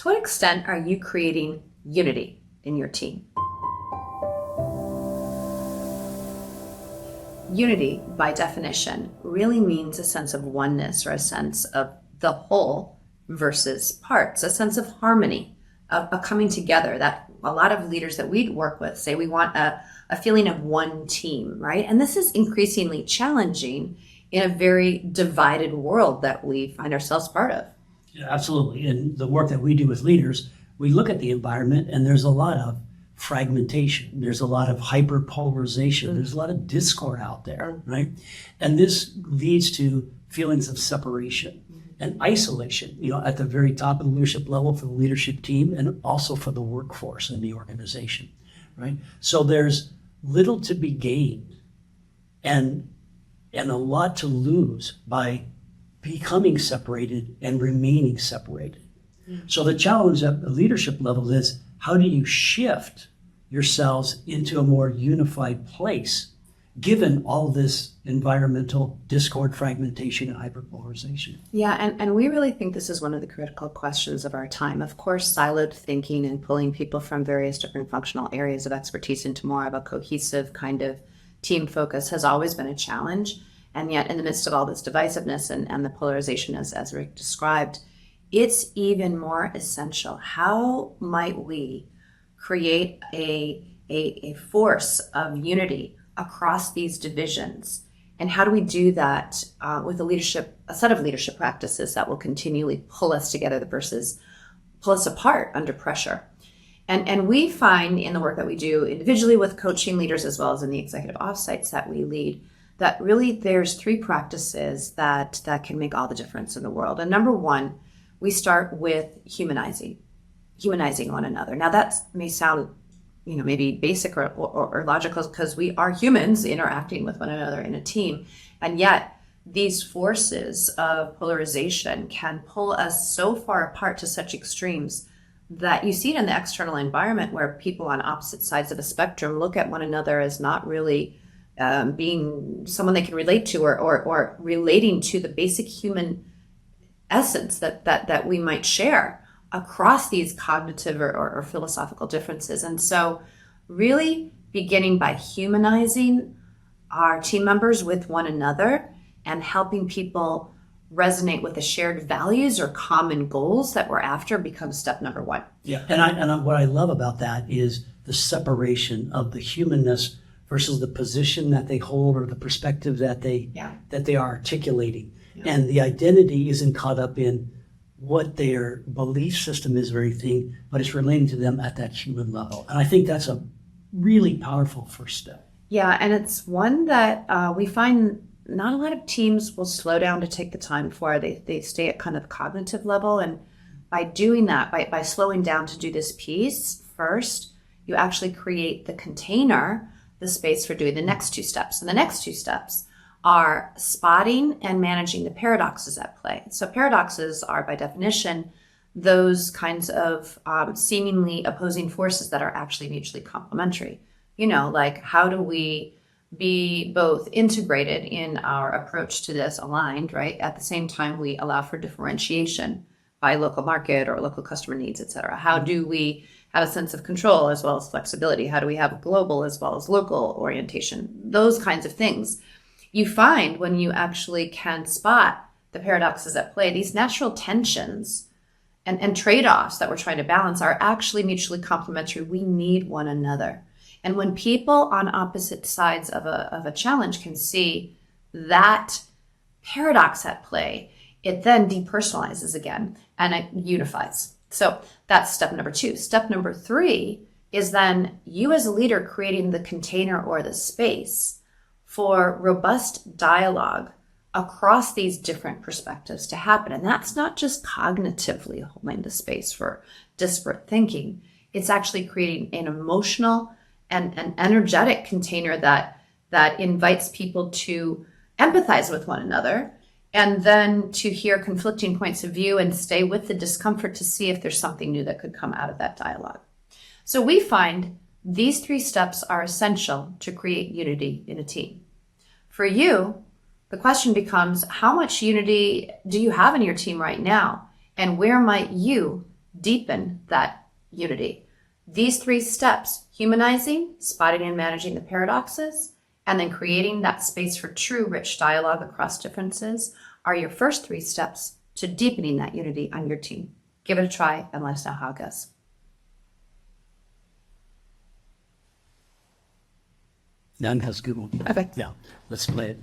To what extent are you creating unity in your team? Unity, by definition, really means a sense of oneness, or a sense of the whole versus parts, a sense of harmony, a coming together. That a lot of leaders that we work with say we want a feeling of one team, right? And this is increasingly challenging in a very divided world that we find ourselves part of. Yeah, absolutely. And the work that we do with leaders, we look at the environment and there's a lot of fragmentation. There's a lot of hyperpolarization. There's a lot of discord out there, right? And this leads to feelings of separation and isolation, at the very top of the leadership level for the leadership team and also for the workforce in the organization, right? So there's little to be gained and a lot to lose by becoming separated and remaining separated. So the challenge at the leadership level is, how do you shift yourselves into a more unified place, given all this environmental discord, fragmentation, and hyperpolarization? Yeah, and we really think this is one of the critical questions of our time. Of course, siloed thinking and pulling people from various different functional areas of expertise into more of a cohesive kind of team focus has always been a challenge. And yet, in the midst of all this divisiveness and the polarization, as Rick described, it's even more essential. How might we create a force of unity across these divisions? And how do we do that with a set of leadership practices that will continually pull us together versus pull us apart under pressure? And we find in the work that we do individually with coaching leaders, as well as in the executive offsites that we lead, that really there's three practices that can make all the difference in the world. And number one, we start with humanizing one another. Now that may sound, maybe basic or logical, because we are humans interacting with one another in a team. And yet these forces of polarization can pull us so far apart to such extremes that you see it in the external environment, where people on opposite sides of a spectrum look at one another as not really being someone they can relate to, or relating to the basic human essence that we might share across these cognitive or philosophical differences. And so really beginning by humanizing our team members with one another and helping people resonate with the shared values or common goals that we're after becomes step number one. Yeah, and what I love about that is the separation of the humanness versus the position that they hold or the perspective that they are articulating. Yeah. And the identity isn't caught up in what their belief system is or anything, but it's relating to them at that human level. And I think that's a really powerful first step. Yeah, and it's one that we find not a lot of teams will slow down to take the time for. They stay at kind of cognitive level. And by doing that, by slowing down to do this piece first, you actually create the container, the space for doing the next two steps. And the next two steps are spotting and managing the paradoxes at play. So paradoxes are, by definition, those kinds of seemingly opposing forces that are actually mutually complementary. Like, how do we be both integrated in our approach to this, aligned, right? At the same time, we allow for differentiation by local market or local customer needs, et cetera. How do we have a sense of control as well as flexibility? How do we have global as well as local orientation? Those kinds of things. You find when you actually can spot the paradoxes at play, these natural tensions and trade-offs that we're trying to balance are actually mutually complementary. We need one another. And when people on opposite sides of a challenge can see that paradox at play, it then depersonalizes again and it unifies. So that's step number two. Step number three is then you as a leader creating the container or the space for robust dialogue across these different perspectives to happen. And that's not just cognitively holding the space for disparate thinking. It's actually creating an emotional and an energetic container that invites people to empathize with one another, and then to hear conflicting points of view and stay with the discomfort to see if there's something new that could come out of that dialogue. So we find these three steps are essential to create unity in a team. For you, the question becomes, how much unity do you have in your team right now? And where might you deepen that unity. These 3 steps, humanizing, spotting and managing the paradoxes, and then creating that space for true rich dialogue across differences, are your first 3 steps to deepening that unity on your team. Give it a try and let us know how it goes. None has a good one. Perfect. Yeah, let's play it.